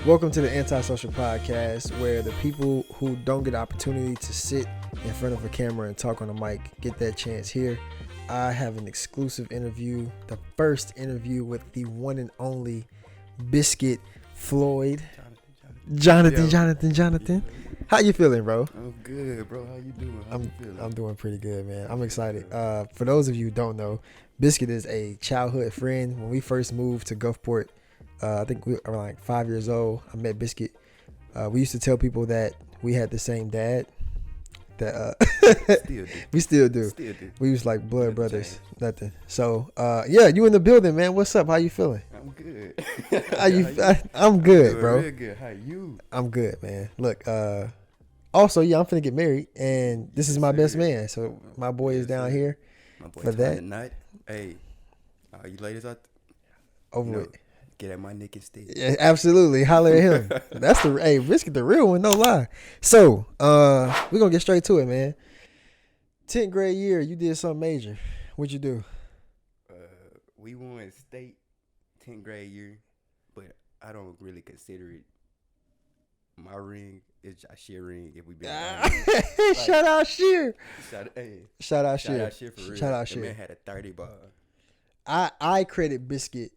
Welcome to the Antisocial podcast, where the people who don't get the opportunity to sit in front of a camera and talk on a mic get that chance here. I have an exclusive interview, the first interview with the one and only Biscuit, Floyd. Jonathan. How you feeling, bro? I'm good, bro. How you doing? I'm doing pretty good, man. I'm excited. For those of you who don't know, Biscuit is a childhood friend. When we first moved to Gulfport, I think we were like 5 years old. I met Biscuit. We used to tell people that we had the same dad. That Still do. we still do. Still do. We was like blood Never brothers. changed. Nothing. So yeah, you in the building, man. What's up? How you feeling? I'm good. How you? I'm good, Doing bro. real good. How you? I'm good, man. Look, also, yeah, I'm finna get married, and this is my best man. So my boy is down here My boy for that. tonight. Hey, all you ladies out Over you know, with. get at my neck instead. Yeah, absolutely. Holler at him. That's the hey, Biscuit the real one, no lie. So, we're gonna get straight to it, man. 10th grade year, you did something major. What'd you do? We won state 10th grade year, but I don't really consider it my ring. It's Josh's ring. If we be honest. Shout out Sheer. Shout out Shout out Shout out Sheer. shit for real. Shout out The Sheer. man had a 30 ball. I credit Biscuit.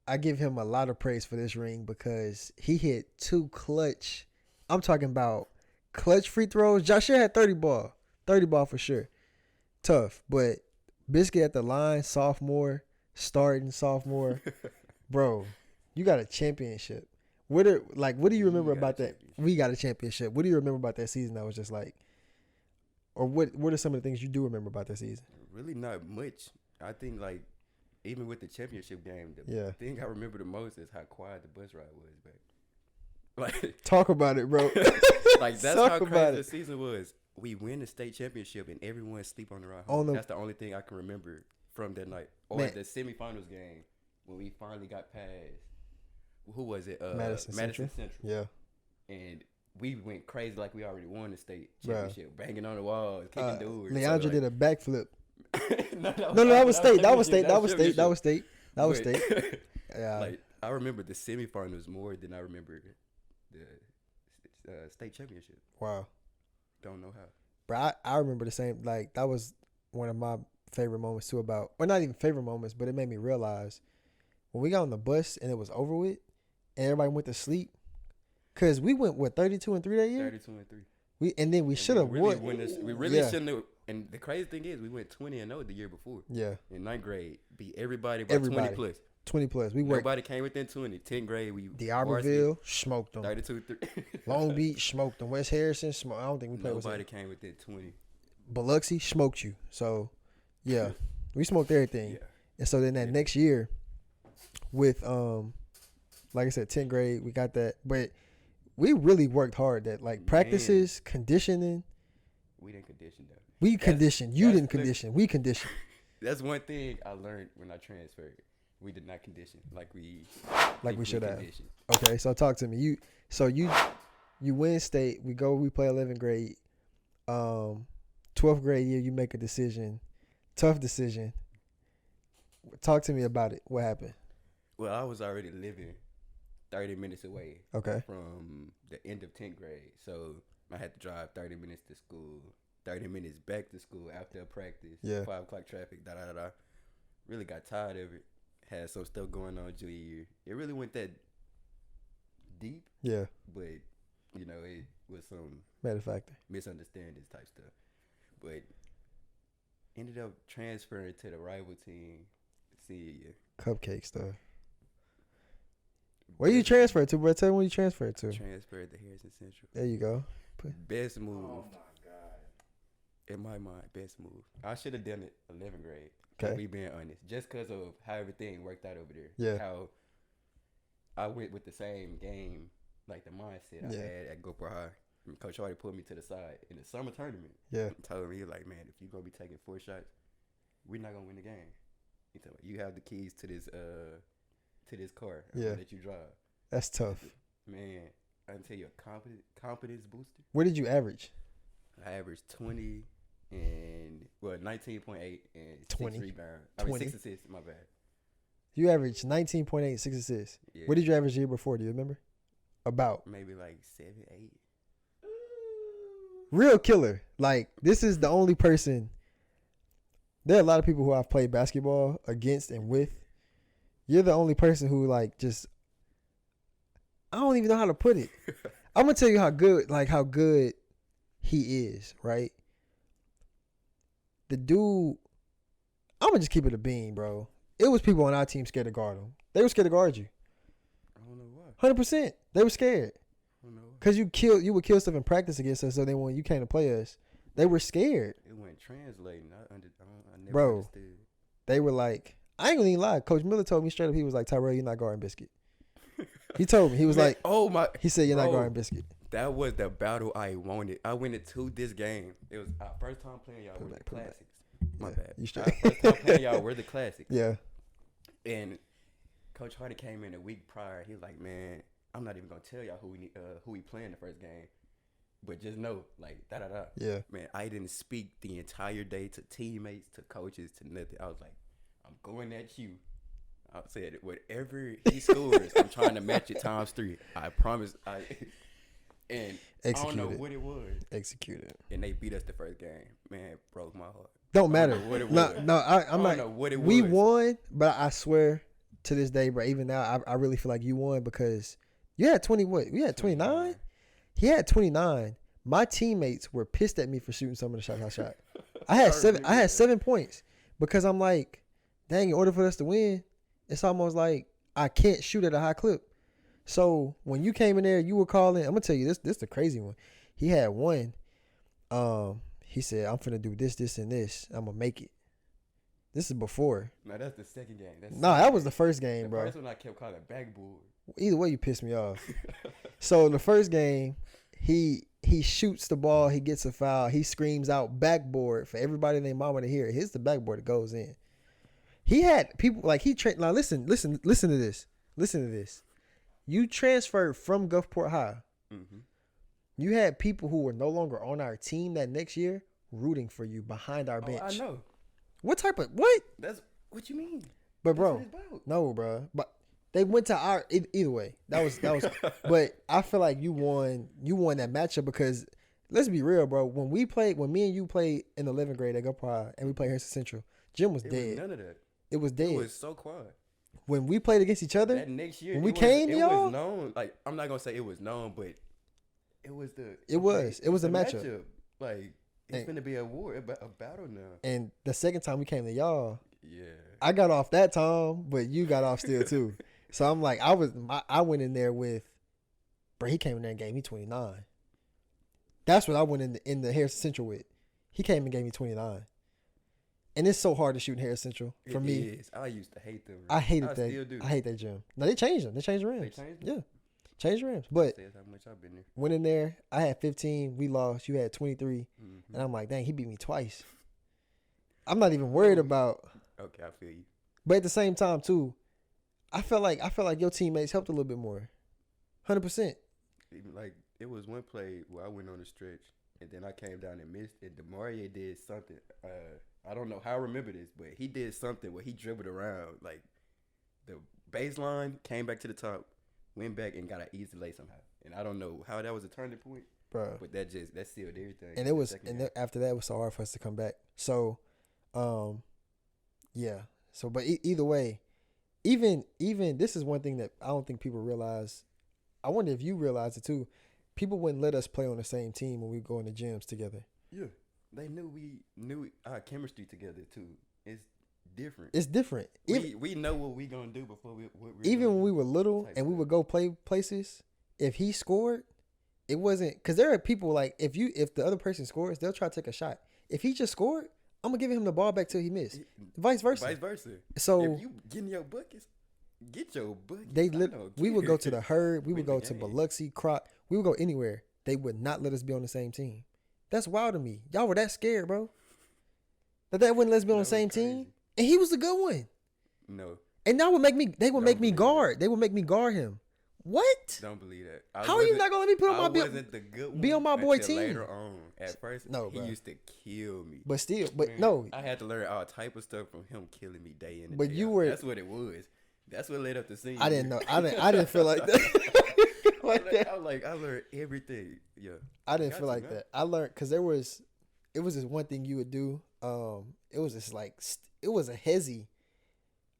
I give him a lot of praise for this ring because he hit two clutch. I'm talking about clutch free throws. Josh had 30 ball. 30 ball for sure. Tough. But Biscuit at the line, starting sophomore. Bro, you got a championship. What do you remember We got a about that? championship. We got a championship. What do you remember about that season that was just like, or what are some of the things you do remember about that season? Really not much. I think like even with the championship game, the Yeah. thing I remember the most is how quiet the bus ride was back. Like, Talk about it, bro. like that's Talk how about crazy it. the season was. We win the state championship and everyone sleep on the ride On home. the- That's the only thing I can remember from that night. Or Man. the semifinals game when we finally got past. Who was it? Madison Central. Yeah. And we went crazy like we already won the state Bruh. championship, banging on the walls, kicking doors. Leandra did a backflip. No, That was state. That was state. championship. State. Yeah. Like I remember the semifinals more than I remember the state championship. Wow. Don't know how. Bro, I remember the same. Like, that was one of my favorite moments, too, or not even favorite moments, but it made me realize when we got on the bus and it was over with and everybody went to sleep, because we went, 32-3 that year? 32-3. And then we should have won. We really Yeah. shouldn't have. And the crazy thing is, we went 20-0 the year before. Yeah. In 9th grade, beat everybody by Everybody. 20 plus. 20 plus. We worked. Nobody came within 20. 10th grade, we D'Iberville, smoked them. 32-3. Long Beach, smoked them. West Harrison, smoked. I don't think we played with Nobody came within 20. Biloxi, smoked you. So, yeah. We smoked everything. Yeah. And so then that next year, with like I said, 10th grade, we got that. But we really worked hard. That like practices, conditioning. We didn't condition though. We conditioned. You that's didn't condition. We conditioned. That's one thing I learned when I transferred. We did not condition like we should have. conditioned. Okay, so talk to me. You win state. We play 11th grade. 12th grade year, you make a decision. Tough decision. Talk to me about it. What happened? Well, I was already living 30 minutes away Okay. from the end of 10th grade. So I had to drive 30 minutes to school, 30 minutes back to school after a practice, Yeah. 5 o'clock traffic, da-da-da-da. Really got tired of it. Had some stuff going on junior year. It really went that deep, Yeah. but, you know, it was some Matter of fact. misunderstandings type stuff. But ended up transferring to the rival team senior year. Cupcake stuff. Where you transferred to, bro? Tell me where you transferred to. Transferred to Harrison Central. There you go. Best move. In my mind, best move. I should have done it 11th grade. Okay. We being honest. Just because of how everything worked out over there. Yeah. How I went with the same game, like the mindset I had at GoPro High. And Coach Hardy pulled me to the side in the summer tournament. Yeah. And told me, like, man, if you're going to be taking 4 shots, we're not going to win the game. He told me, you have the keys to this car. I'm gonna let you drive. That's tough. Man, I can tell you a confidence booster. Where did you average? I averaged 20 and 19.8 and 20. 6 rebounds. 20. 6 assists. My bad. You averaged 19.8, 6 assists. Yeah. What did you average the year before? Do you remember? About. Maybe like 7, 8. Real killer. Like, this is the only person. There are a lot of people who I've played basketball against and with. You're the only person who, like, just, I don't even know how to put it. I'm going to tell you how good he is, right? The dude, I'm going to just keep it a bean, bro. It was people on our team scared to guard him. They were scared to guard you. I don't know why. 100%. They were scared. I don't know why. Because you would kill stuff in practice against us, so then when you came to play us, they were scared. It went translating. I never Bro. understood. They were like, I ain't gonna even lie. Coach Miller told me straight up, he was like, Tyrell, you're not guarding Biscuit. He told me. He was Man, like, oh my. he said, you're not Bro. guarding Biscuit. That was the battle I wanted. I went into this game. It was our first time playing y'all. Put it We're the back, put it back. classics. My Yeah, bad. you straight. Our first time playing y'all. We're the classics. Yeah. And Coach Hardy came in a week prior. He was like, man, I'm not even gonna tell y'all who we playing the first game, but just know, like, da. Yeah. Man, I didn't speak the entire day to teammates, to coaches, to nothing. I was like, I'm going at you. I said, whatever he scores, I'm trying to match it times 3. I promise. And I don't know what it was. Executed. And they beat us the first game. Man, it broke my heart. Don't matter. I don't know what it No, was. no, I'm I don't not. know what it We was. won, but I swear to this day, bro, even now, I really feel like you won because you had 20, what? We had 29? He had 29. My teammates were pissed at me for shooting some of the shots I shot. I had 7 points because I'm like, dang, in order for us to win, it's almost like I can't shoot at a high clip. So when you came in there, you were calling. I'm gonna tell you this is the crazy one. He had one. He said, I'm finna do this, this, and this. I'm gonna make it. This is before. No, that's the second game. That was the first game, the bro. first one I kept calling backboard. Either way, you pissed me off. So the first game, he shoots the ball, he gets a foul, he screams out backboard for everybody and their mama to hear. Here's the backboard that goes in. He had people like now listen to this. Listen to this. You transferred from Gulfport High. Mm-hmm. You had people who were no longer on our team that next year rooting for you behind our bench. I know. What type of what? That's what you mean. But bro, That's what it's about. no, bro. But they went to our either way. That was. But I feel like you won that matchup because let's be real, bro. When me and you played in the 11th grade at Gulfport High and we played Harrison Central, Jim was dead. Was none of that. It was dead. It was so quiet. When we played against each other, That next year, when we it came, was y'all, known. Like, I'm not gonna say it was known, but it was the. It was a matchup. Like, it's gonna be a war, a battle now. And the second time we came to y'all, Yeah. I got off that time, but you got off still too. So I'm like, I went in there with, bro. He came in there and gave me 29. That's what I went in the Harrison Central with. He came and gave me 29. And it's so hard to shoot in Harrison Central for me. It is. I used to hate them. I hated that. Still do. I hate that gym. No, they changed them. They changed the rims. They changed them? Yeah, changed the rims. But Says how much I've been there. went in there. I had 15. We lost. You had 23. Mm-hmm. And I'm like, dang, he beat me twice. I'm not even worried about. Okay, I feel you. But at the same time, too, I felt like your teammates helped a little bit more. 100%. Even like it was one play where I went on the stretch and then I came down and missed, and Demarie did something. I don't know how I remember this, but he did something where he dribbled around like the baseline, came back to the top, went back and got an easy lay somehow. And I don't know how that was a turning point, Bro. but that sealed everything. And it was, after that, it was so hard for us to come back. So, yeah. So, but either way, even this is one thing that I don't think people realize. I wonder if you realize it too. People wouldn't let us play on the same team when we go in the gyms together. Yeah, they knew our chemistry together too. It's different. It's different. We know what we gonna do before we. Even when we were little and we would go play places, if he scored, it wasn't because there are people like if the other person scores, they'll try to take a shot. If he just scored, I'm gonna give him the ball back till he missed. Vice versa. So if you getting your buckets, get your buckets. We would go to the Herd. We would go to Biloxi, Croc. We would go anywhere. They would not let us be on the same team. That's wild to me. Y'all were that scared, bro. That wouldn't let us be on the same team. And he was the good one. No. And they would make me guard. They would make me guard him. What? Don't believe that. How are you not gonna let me put on my be on my boy team? Later on, at first, no, he used to kill me. But still, Man, no, I had to learn all type of stuff from him killing me day in and but day you out. were. That's what it was. That's what led up to senior I didn't year. know. I didn't feel like that. like that. I was like, I learned everything. Yeah. I didn't Got feel to, like man. that. I learned because it was this one thing you would do. It was just like it was a hezzy.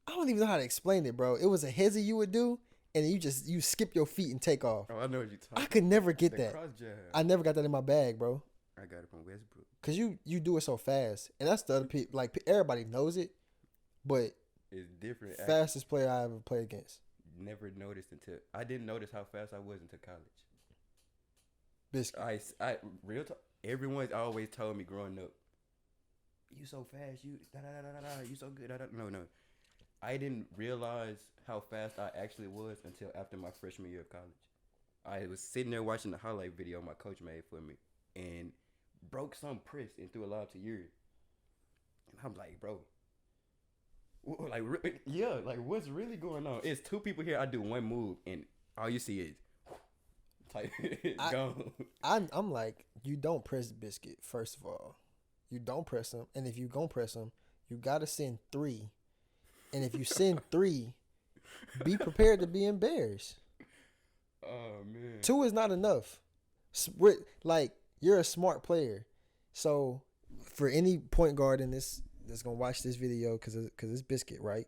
I don't even know how to explain it, bro. It was a hezzy you would do, and you skip your feet and take off. Oh, I know what you're talking. I could never get the that. Cross jab. I never got that in my bag, bro. I got it from Westbrook. Cause you do it so fast, and that's the other people. Like everybody knows it, but It's different. fastest player I ever played against. Never noticed until I didn't notice how fast I was until college. Biscuit. I real talk. Everyone's always told me growing up, "You so fast, you you so good." No. I didn't realize how fast I actually was until after my freshman year of college. I was sitting there watching the highlight video my coach made for me, and broke some press and threw a lob to Yuri. And I'm like, bro, like, yeah, like, what's really going on? It's two people here. I do one move, and all you see is type gone. I'm like, you don't press Biscuit. First of all, you don't press him, and if you gonna press him, you gotta send 3. And if you send 3, be prepared to be embarrassed. Oh man, 2 is not enough. Like, you're a smart player, so for any point guard in this that's gonna watch this video, because it's Biscuit, right?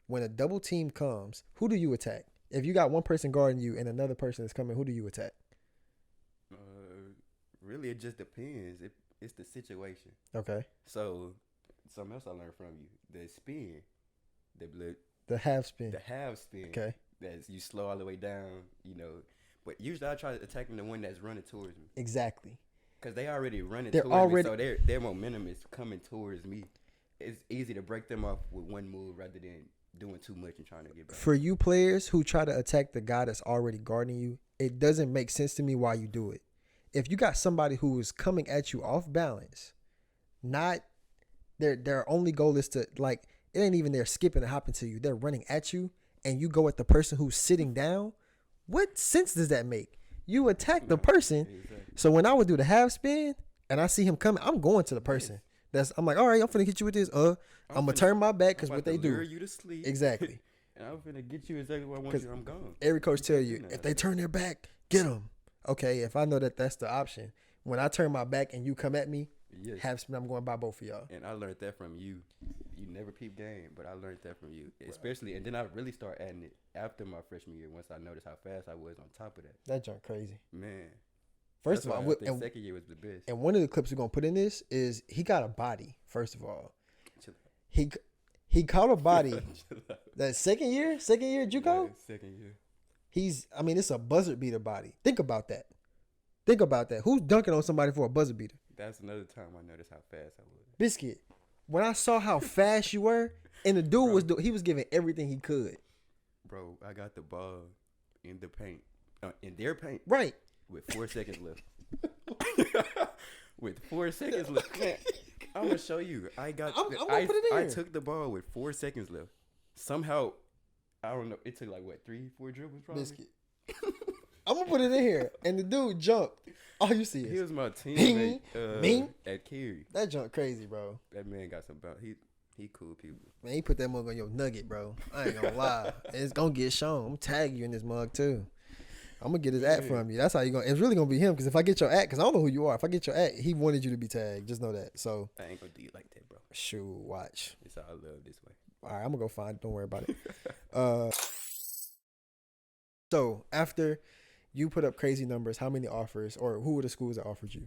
When a double team comes, who do you attack? If you got one person guarding you and another person is coming, who do you attack? really, it just depends. It's the situation. Okay. So, something else I learned from you: the spin, The half spin. the half spin. Okay. That's you slow all the way down, But usually I try attacking the one that's running towards me. Exactly. Because they already running They're towards already- me, so their momentum is coming towards me. It's easy to break them off with one move rather than doing too much and trying to get back. For you players who try to attack the guy that's already guarding you, it doesn't make sense to me why you do it. If you got somebody who is coming at you off balance, not their only goal is to, like, it ain't even they're skipping and hopping to you. They're running at you, and you go at the person who's sitting down. What sense does that make? You attack the person. Exactly. So when I would do the half spin and I see him coming, I'm going to the person. I'm like, all right, I'm finna hit you with this. I'm gonna turn my back because what they do. Lure you to sleep. Exactly. And I'm finna get you exactly where I want you. I'm gone. Every coach tell you, do if that. they turn their back, get them. Okay, if I know that that's the option. When I turn my back and you come at me, Yes. half spin, I'm going by both of y'all. And I learned that from you. You never peep game, but I learned that from you. Especially, and then I really start adding it after my freshman year once I noticed how fast I was on top of that. That junk crazy. Man. First That's of all, why I think second year was the best. and one of the clips we're gonna put in this is he got a body. First of all, Chill he caught a body. Chill out. That second year, Juco. Yeah, second year. It's a buzzer beater body. Think about that. Who's dunking on somebody for a buzzer beater? That's another time I noticed how fast I was. Biscuit. When I saw how fast you were, and the dude he was giving everything he could. Bro, I got the ball in the paint. In their paint. Right. With 4 seconds left. With 4 seconds left. Man, I'm going to show you. I'm gonna put it in here. I took the ball with 4 seconds left. Somehow, I don't know. It took like, what, 3-4 dribbles probably? Biscuit. I'm gonna put it in here, and the dude jumped. All you see He is was my teammate bing. at Carey. that jump crazy, bro. That man got some bounce. He cool people. Man, he put that mug on your nugget, bro. I ain't gonna lie. It's gonna get shown. I'm tag you in this mug too. I'm gonna get his at from you. That's how you gonna. It's really gonna be him. Because if I get your at, because I don't know who you are. If I get your at, he wanted you to be tagged. Just know that. So I ain't gonna do you like that, bro. shoot, watch. It's all love this way. All right, I'm gonna go find it. Don't worry about it. So after you put up crazy numbers, how many offers, or who were the schools that offered you?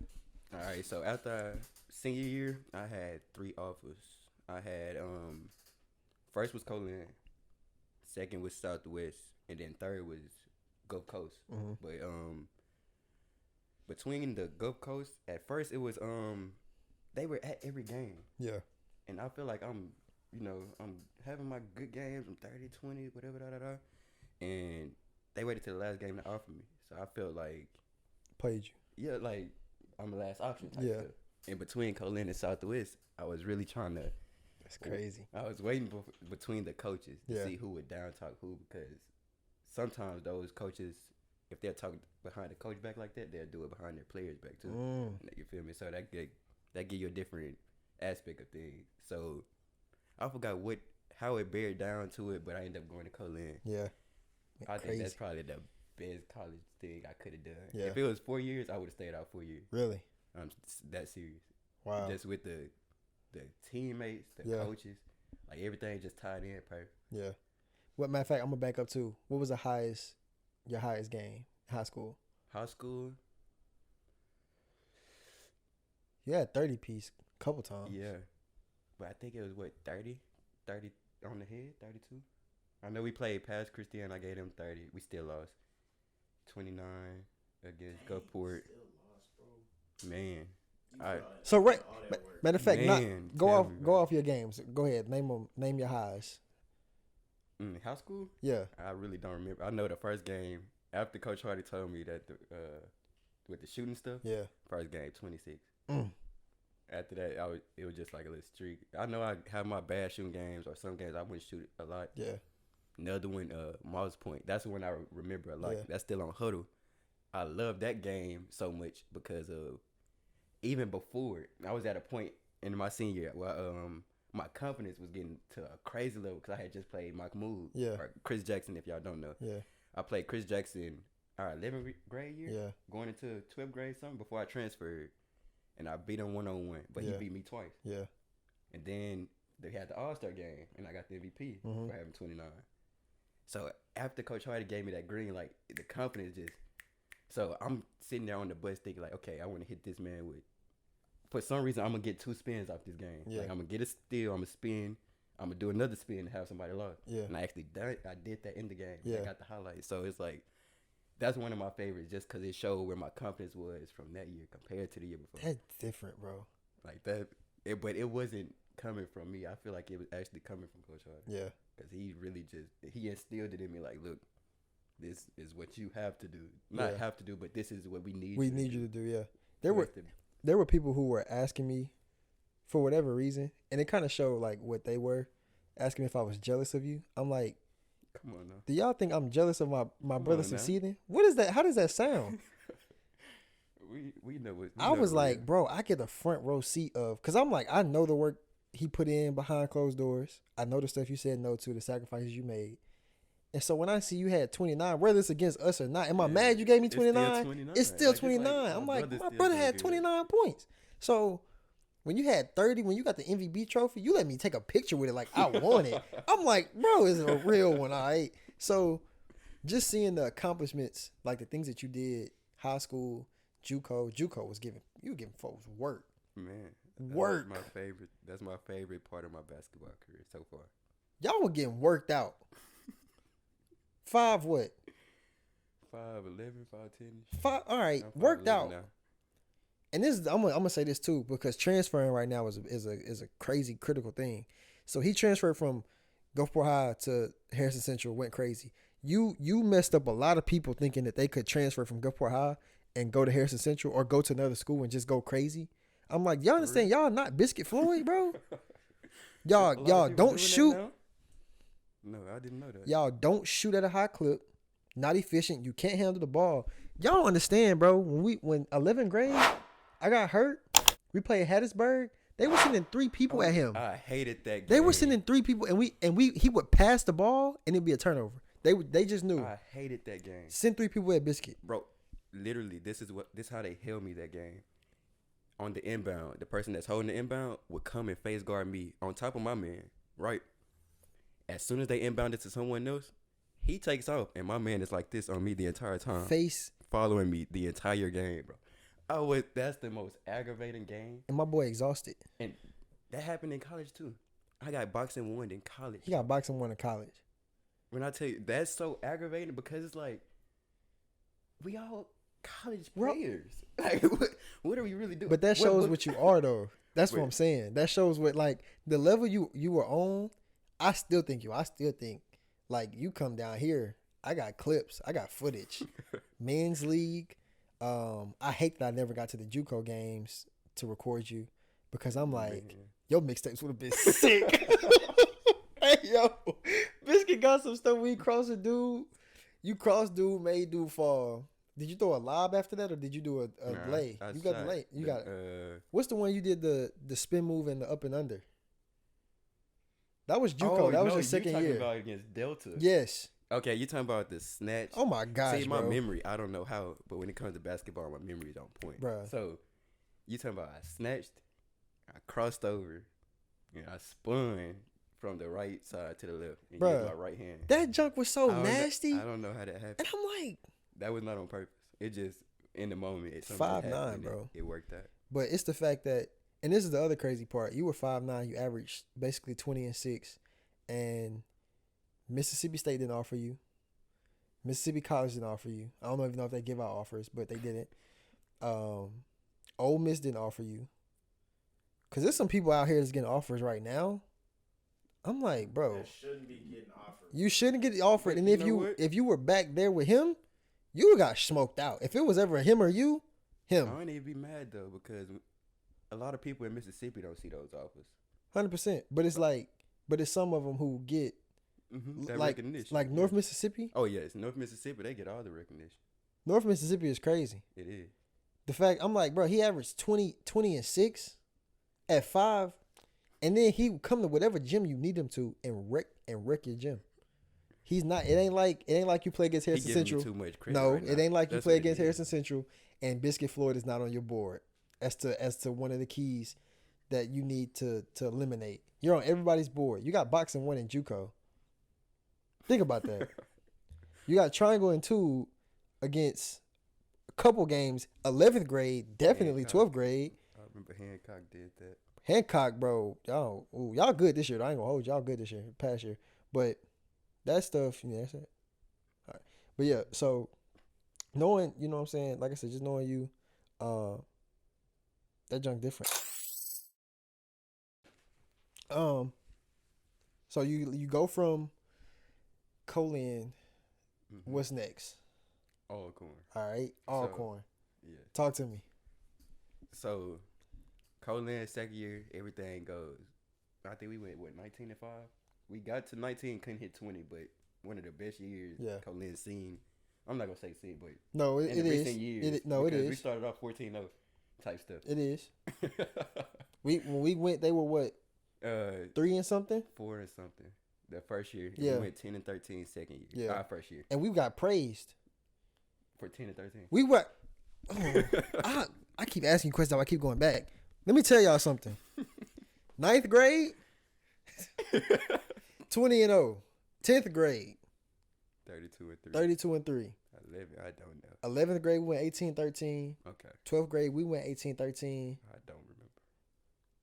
All right, so after senior year, I had 3 offers. I had first was Colin, second was Southwest, and then third was Gulf Coast. Mm-hmm. But between the Gulf Coast, at first it was they were at every game, Yeah. and I feel like I'm having my good games. I'm 30, 20, whatever, and they waited till the last game to offer me. So I felt like, Played you. yeah, like I'm the last option type Yeah. stuff. And between Colin and Southwest, I was really trying to. That's crazy. I was waiting between the coaches to Yeah. see who would down talk who, because sometimes those coaches, if they're talking behind the coach back like that, they'll do it behind their players back too. You feel me? So that give you a different aspect of things. So I forgot how it bared down to it, but I ended up going to Colin. Yeah. I think Crazy. that's probably the best college thing I could have done. Yeah. If it was 4 years, I would have stayed out 4 years. Really? I'm that serious. Wow. Just with the teammates, the Yeah. coaches, like everything just tied in perfect. Yeah. What matter of fact, I'm gonna back up too. What was your highest game in high school? High school, You had 30 piece a couple times. yeah. But I think it was, what, 30 on the head, 32? I know we played past Christian. I gave him 30. We still lost. 29 against Gulfport. Man. So right, matter of fact, Man, go tell me, off man. off your games. Go ahead, name your highs. High school? Yeah. I really don't remember. I know the first game, after Coach Hardy told me that with the shooting stuff, Yeah. first game, 26. Mm. After that, it was just like a little streak. I know I have my bad shooting games, or some games I wouldn't shoot a lot. Yeah. Another one, Moss Point. That's the one I remember a lot. Yeah. That's still on Huddle. I love that game so much because of, even before, I was at a point in my senior year where my confidence was getting to a crazy level because I had just played Mike Mood, Yeah. or Chris Jackson, if y'all don't know. Yeah. I played Chris Jackson our 11th grade year, Yeah. going into 12th grade something before I transferred, and I beat him 1-on-1, but Yeah. he beat me twice. Yeah. And then they had the All-Star game, and I got the MVP Mhm. for having 29. So after Coach Hardy gave me that green, like, the confidence just. So I'm sitting there on the bus thinking, like, okay, I want to hit this man with. For some reason, I'm gonna get 2 spins off this game. Yeah. Like, I'm gonna get a steal, I'm gonna spin, I'm gonna do another spin and have somebody lost. Yeah. And I actually I did that in the game. Yeah. I got the highlights. So it's like, that's one of my favorites, just because it showed where my confidence was from that year compared to the year before. That's different, bro. Like that, but it wasn't coming from me. I feel like it was actually coming from Coach Hardy. Yeah. Because he really he instilled it in me, like, look, this is what you have to do. Not Yeah. have to do, but this is what we need We you need to you do. to do. Yeah. For us to- There were people who were asking me for whatever reason, and it kind of showed like what they were asking me if I was jealous of you. I'm like, Come on now. do y'all think I'm jealous of my Come brother on now. succeeding? What is that? How does that sound? We know what. I was like, bro, I get the front row seat of, because I'm like, I know the work he put in behind closed doors. I know the stuff you said no to, the sacrifices you made. And so when I see you had 29, whether it's against us or not, am I mad you gave me 29? It's still 29. I'm like, my brother had 29 points. So when you had 30, when you got the MVP trophy, you let me take a picture with it like I won it. I'm like, bro, is it a real one? All right. So just seeing the accomplishments, like the things that you did, high school, Juco was giving folks work. Man, Work. That's my favorite part of my basketball career so far. Y'all were getting worked out. 5 what? 5'11", 5'10". 5. All right, I'm worked 5'11" out. now. And this is I'm gonna say this too, because transferring right now is a crazy critical thing. So he transferred from Gulfport High to Harrison Central, went crazy. You messed up a lot of people thinking that they could transfer from Gulfport High and go to Harrison Central or go to another school and just go crazy. I'm like, y'all understand? Y'all not Biscuit Floyd, bro. A lot of Y'all people don't doing that shoot. now? No, I didn't know that. Y'all don't shoot at a high clip. Not efficient. You can't handle the ball. Y'all don't understand, bro. When 11th grade, I got hurt. We played Hattiesburg. They were sending 3 people at him. I hated that game. They were sending 3 people, and he would pass the ball and it'd be a turnover. They just knew. I hated that game, Send 3 people at Biscuit. bro. Literally, this is how they held me that game. On the inbound, the person that's holding the inbound would come and face guard me on top of my man. Right. As soon as they inbound it to someone else, he takes off, and my man is like this on me the entire time, Face. following me the entire game, bro. That's the most aggravating game, And my boy exhausted. and that happened in college too. I got boxing 1 in college. He got boxing 1 in college. When I tell you, that's so aggravating because it's like, we all college Well- players. Like, what are we really doing? But that shows what you are, though. That's what Wait. I'm saying. That shows what, like, the level you were on. I still think like, you come down here, I got clips, I got footage. Men's league. I hate that I never got to the Juco games to record you because I'm like, Man. your mixtapes would have been sick. Hey, yo, Biscuit got some stuff where he crossed a dude. You crossed dude, made dude fall. Did you throw a lob after that, or did you do a Nah, lay? I You got the shot lay. You got it. uh, What's the one you did the spin move and the up and under? That was Juco. Oh, that was no, your second you talking year. about against Delta. Yes. Okay, you talking about the snatch. Oh my gosh, See, my bro. memory, I don't know how, but when it comes to basketball, my memory is on point. Bruh. So, you talking about I snatched, I crossed over, and I spun from the right side to the left and Bruh. used my right hand. That junk was so I don't nasty. I don't know how that happened. And I'm like, That was not on purpose. It just, in the moment, it 5'9", bro. It worked out. but it's the fact that, and this is the other crazy part. You were 5'9", you averaged basically 20-6, and Mississippi State didn't offer you. Mississippi College didn't offer you. I don't even know if they give out offers, but they didn't. Ole Miss didn't offer you. Cause there's some people out here that's getting offers right now. I'm like, bro, That shouldn't be getting offered. you shouldn't get offered. But And you if know you what? if you were back there with him, you got smoked out. If it was ever him or you, I him, don't even be mad, though, because a lot of people in Mississippi don't see those offers. 100%. But it's like, it's some of them who get That like recognition. like North Mississippi. Oh, yes. North Mississippi, they get all the recognition. North Mississippi is crazy. It is. The fact I'm like, bro, he averaged 20-6 at 5, and then he would come to whatever gym you need him to and wreck your gym. He's not. It ain't like you play against He Harrison giving Central. me too much credit No, right it now. ain't like you That's play what it against is. Harrison Central and Biscuit Floyd is not on your board. As to one of the keys that you need to eliminate. You're on everybody's board. You got boxing 1 in JUCO. Think about that. You got triangle and 2 against a couple games. 11th grade, definitely Hancock. 12th grade. I remember Hancock did that. Hancock, bro, y'all good this year. I ain't gonna hold y'all good this year, past year. But that stuff, that's it. All right. But yeah, so knowing, you know what I'm saying, like I said, just knowing you, that junk different. So you go from Colin, what's next? Alcorn. All right, Alcorn. Yeah. Talk to me. So, Colin, second year, everything goes. I think we went, 19-5? We got to 19, couldn't hit 20, but one of the best years Colin's seen. I'm not going to say seen, but No, it in the is. recent years. It because is. We started off 14-0 type stuff. It is. When we went, they were what? 3 and something? 4 and something. The first year. Yeah. We went 10-13 second year. Yeah. Our first year. And we got praised. For 10-13. We were. I keep asking questions. I keep going back. Let me tell y'all something. 9th grade, 20-0. 10th grade, 32-3. 32-3. 11, I don't know. 11th grade, we went 18-13. Okay. 12th grade, we went 18-13. I don't remember.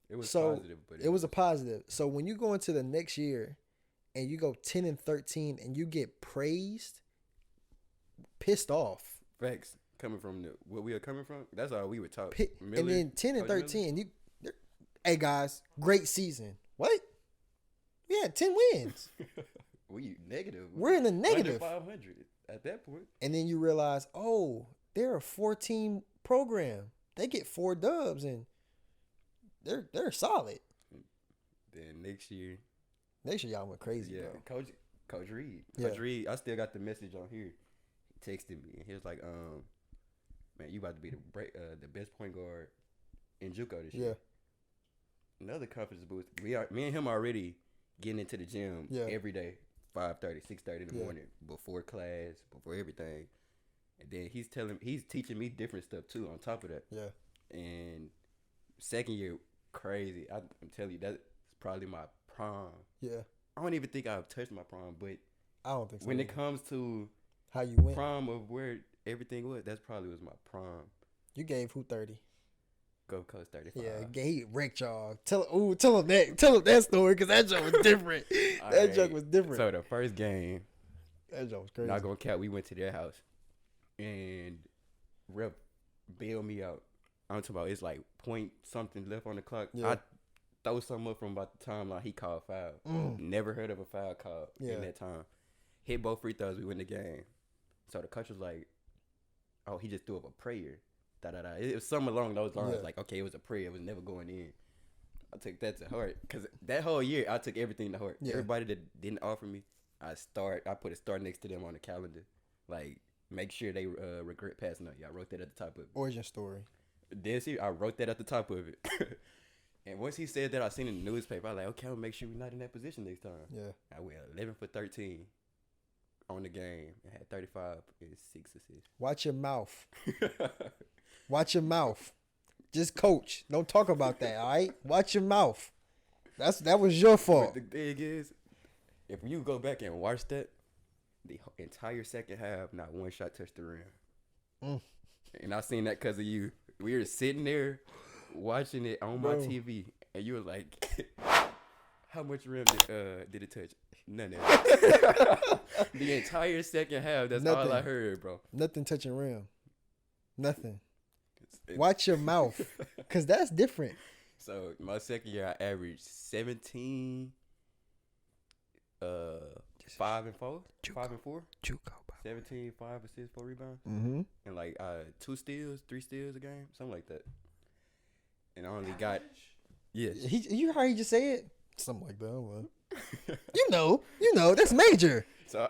It was So, positive, but it was a positive. So when you go into the next year and you go 10-13 and you get praised, pissed off. facts coming from where we are coming from. That's all we were taught. And then 10-13, hey guys, great season. What? We had 10 wins. We negative. We're in the negative. 500 at that point. And then you realize, oh, they're a 4-team program. They get 4 dubs and they're solid. Then next year y'all went crazy, bro. Coach Reed. Yeah. Coach Reed, I still got the message on here. He texted me and he was like, man, you about to be the best point guard in JUCO this year. Another confidence boost. Me and him already getting into the gym every day, 5:30, 6:30 in the morning, before class, before everything. And then he's teaching me different stuff too on top of that. Yeah. And second year, crazy. I'm telling you, that's probably my prom. Yeah. I don't even think I've touched my prom, but I don't think so. when it comes to how you went, prom of where everything was, that's probably was my prom. you gave who 30? Go Coach 35. Yeah, he wrecked y'all. Tell him that story because that joke was different. That joke was different. So the first game, that joke was crazy. not gonna count. We went to their house, and rep bailed me out. I'm talking about it's like point something left on the clock. Yeah. I throw something up from about the timeline. He called foul. Never heard of a foul call in that time. Hit both free throws. We win the game. So the coach was like, "Oh, he just threw up a prayer." It was something along those lines. Yeah. Like, okay, it was a prayer. It was never going in. I took that to heart because that whole year I took everything to heart. Yeah. Everybody that didn't offer me, I put a star next to them on the calendar. Like, make sure they regret passing up. Yeah, I wrote that at the top of it. Origin story. This year, I wrote that at the top of it. And once he said that, I seen it in the newspaper. I was like, okay, I'll make sure we're not in that position next time. Yeah. I went 11 for 13 on the game and had 35 and 6 assists. Watch your mouth. Watch your mouth. Just coach. Don't talk about that, all right? Watch your mouth. That was your fault. But the thing is, if you go back and watch that, the entire second half, not one shot touched the rim. And I seen that because of you. We were sitting there watching it on my TV, and you were like, how much rim did it touch? None of it. The entire second half, that's all I heard, bro. Nothing touching rim. Nothing. Watch your mouth, because that's different. So, my second year, I averaged 17, 5 and 4, Juco. 5 and 4. Juco, 17, 5 assists, 4 rebounds. Mm-hmm. And like 2 steals, 3 steals a game, something like that. And I only got, yes. You heard he just say it? Something like that. Well. You know, that's major. So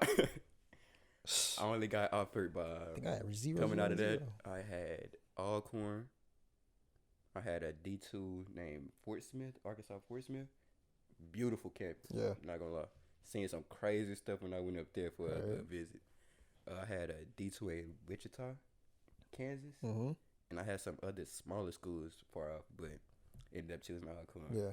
I only got offered by coming out of that. I had Alcorn. I had a D2 named Fort Smith, Arkansas Fort Smith. Beautiful campus. Yeah. Not gonna lie. Seen some crazy stuff when I went up there for a visit. I had a D2 in Wichita, Kansas. Mm-hmm. And I had some other smaller schools far off, but ended up choosing Alcorn. Yeah.